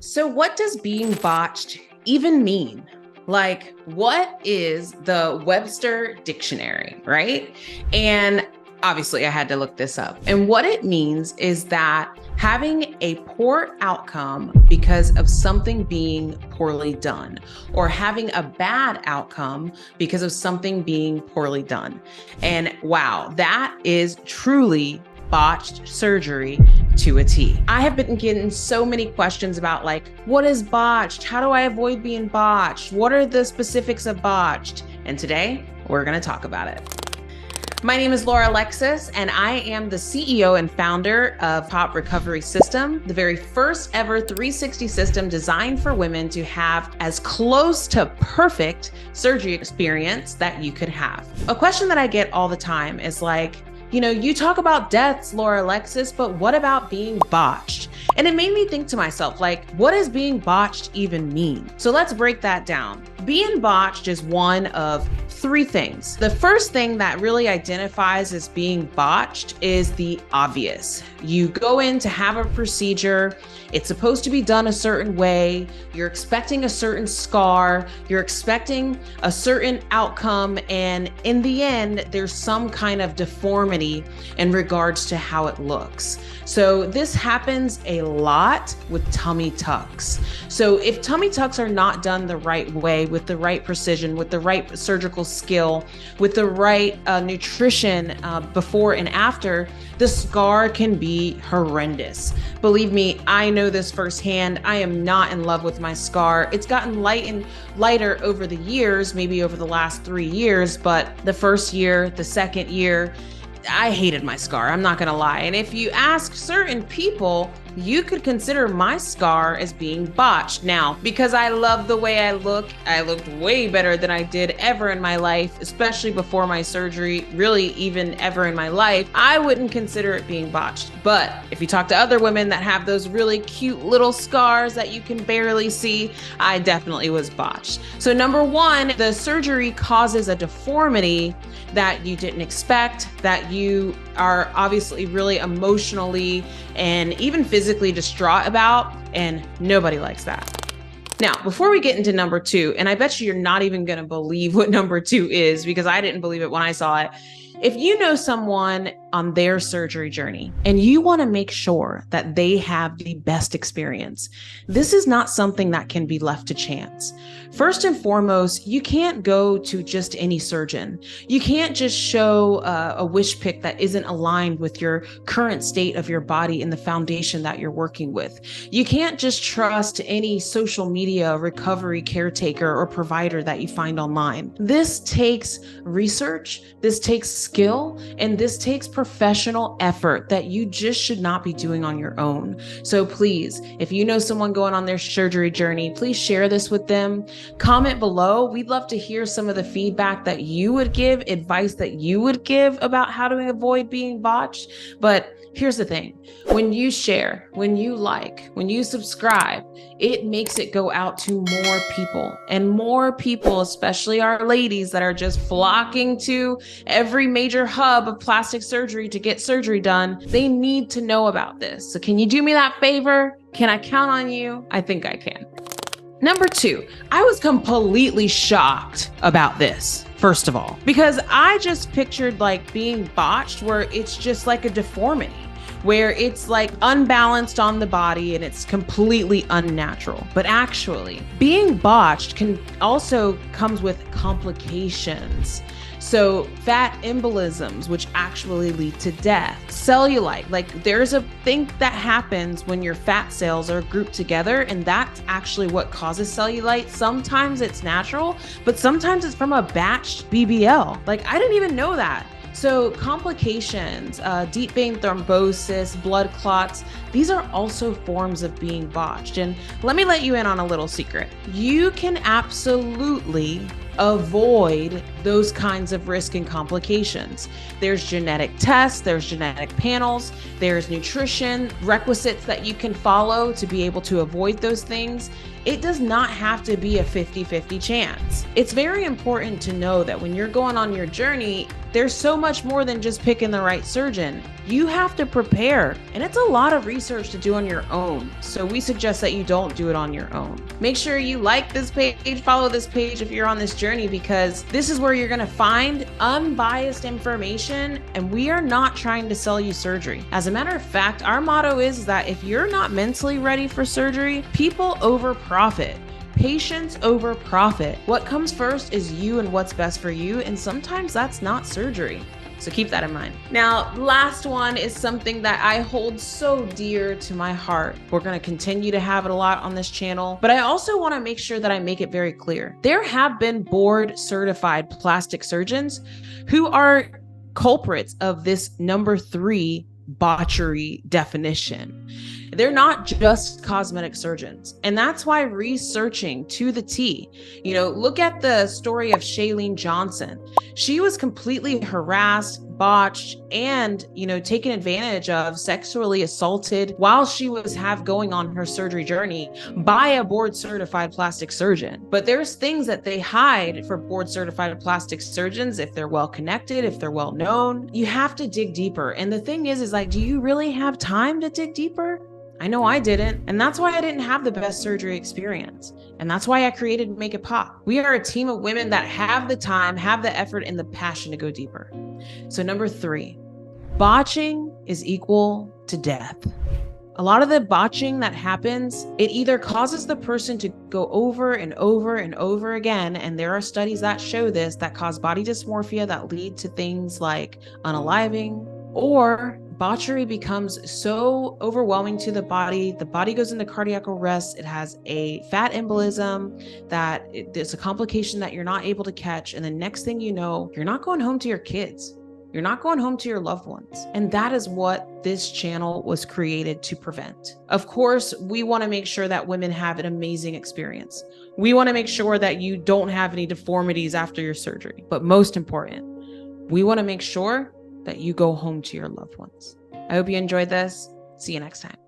So what does being botched even mean? Like, what is the Webster Dictionary, right? And obviously, I had to look this up. And what it means is that having a poor outcome because of something being poorly done, or having a bad outcome because of something being poorly done. And wow, that is truly botched surgery to a T. I have been getting so many questions about like, what is botched? How do I avoid being botched? What are the specifics of botched? And today we're going to talk about it. My name is Laura Alexis, and I am the CEO and founder of Top Recovery System, the very first ever 360 system designed for women to have as close to perfect surgery experience that you could have. A question that I get all the time is like, you talk about deaths, Laura Alexis, but what about being botched? And it made me think to myself, like, what does being botched even mean? So let's break that down. Being botched is one of three things. The first thing that really identifies as being botched is the obvious. You go in to have a procedure. It's supposed to be done a certain way. You're expecting a certain scar. You're expecting a certain outcome. And in the end, there's some kind of deformity in regards to how it looks. So this happens a lot with tummy tucks. So if tummy tucks are not done the right way, with the right precision, with the right surgical skill, with the right nutrition before and after, the scar can be horrendous. Believe me, I know this firsthand. I am not in love with my scar. It's gotten lighter over the years, maybe over the last 3 years, but the first year, the second year, I hated my scar. I'm not going to lie. And if you ask certain people, you could consider my scar as being botched. Now, because I love the way I looked way better than I did ever in my life, especially before my surgery, really even ever in my life, I wouldn't consider it being botched. But if you talk to other women that have those really cute little scars that you can barely see, I definitely was botched. So number one, the surgery causes a deformity that you didn't expect, that you are obviously really emotionally and even physically distraught about, and nobody likes that. Now, before we get into number two, and I bet you're not even going to believe what number two is, because I didn't believe it when I saw it. If you know someone on their surgery journey and you want to make sure that they have the best experience, this is not something that can be left to chance. First and foremost, you can't go to just any surgeon. You can't just show a wish pick that isn't aligned with your current state of your body and the foundation that you're working with. You can't just trust any social media recovery caretaker or provider that you find online. This takes research, this takes skill, and this takes professional effort that you just should not be doing on your own. So please, if you know someone going on their surgery journey, please share this with them. Comment below. We'd love to hear some of the feedback that you would give, advice that you would give about how to avoid being botched. But here's the thing. When you share, when you like, when you subscribe, it makes it go out to more people, and more people, especially our ladies that are just flocking to every major hub of plastic surgery to get surgery done. They need to know about this. So can you do me that favor? Can I count on you? I think I can. Number two, I was completely shocked about this, first of all, because I just pictured like being botched where it's just like a deformity, where it's like unbalanced on the body and it's completely unnatural. But actually, being botched also comes with complications. So fat embolisms, which actually lead to death. Cellulite, like there's a thing that happens when your fat cells are grouped together, and that's actually what causes cellulite. Sometimes it's natural, but sometimes it's from a batched BBL. Like I didn't even know that. So complications, deep vein thrombosis, blood clots, these are also forms of being botched. And let me let you in on a little secret. You can absolutely avoid those kinds of risk and complications. There's genetic tests, there's genetic panels, there's nutrition requisites that you can follow to be able to avoid those things. It does not have to be a 50-50 chance. It's very important to know that when you're going on your journey, there's so much more than just picking the right surgeon. You have to prepare, and it's a lot of research to do on your own. So we suggest that you don't do it on your own. Make sure you like this page, follow this page if you're on this journey, because this is where you're going to find unbiased information, and we are not trying to sell you surgery. As a matter of fact, our motto is that if you're not mentally ready for surgery, people over profit. Patience over profit. What comes first is you and what's best for you, and sometimes that's not surgery. So keep that in mind. Now, last one is something that I hold so dear to my heart. We're going to continue to have it a lot on this channel, but I also want to make sure that I make it very clear. There have been board certified plastic surgeons who are culprits of this number 3 botchery definition. They're not just cosmetic surgeons. And that's why researching to the T, look at the story of Shailene Johnson. She was completely harassed, botched, and, taken advantage of, sexually assaulted while she was going on her surgery journey by a board certified plastic surgeon. But there's things that they hide for board certified plastic surgeons. If they're well connected, if they're well known, you have to dig deeper. And the thing is like, do you really have time to dig deeper? I know I didn't, and that's why I didn't have the best surgery experience. And that's why I created Make It Pop. We are a team of women that have the time, have the effort, and the passion to go deeper. So number 3, botching is equal to death. A lot of the botching that happens, it either causes the person to go over and over and over again, and there are studies that show this, that cause body dysmorphia that lead to things like unaliving, or botchery becomes so overwhelming to the body goes into cardiac arrest, it has a fat embolism, that there's a complication that you're not able to catch, and the next thing you know, you're not going home to your kids. You're not going home to your loved ones. And that is what this channel was created to prevent. Of course, we want to make sure that women have an amazing experience. We want to make sure that you don't have any deformities after your surgery. But most important, we want to make sure that you go home to your loved ones. I hope you enjoyed this. See you next time.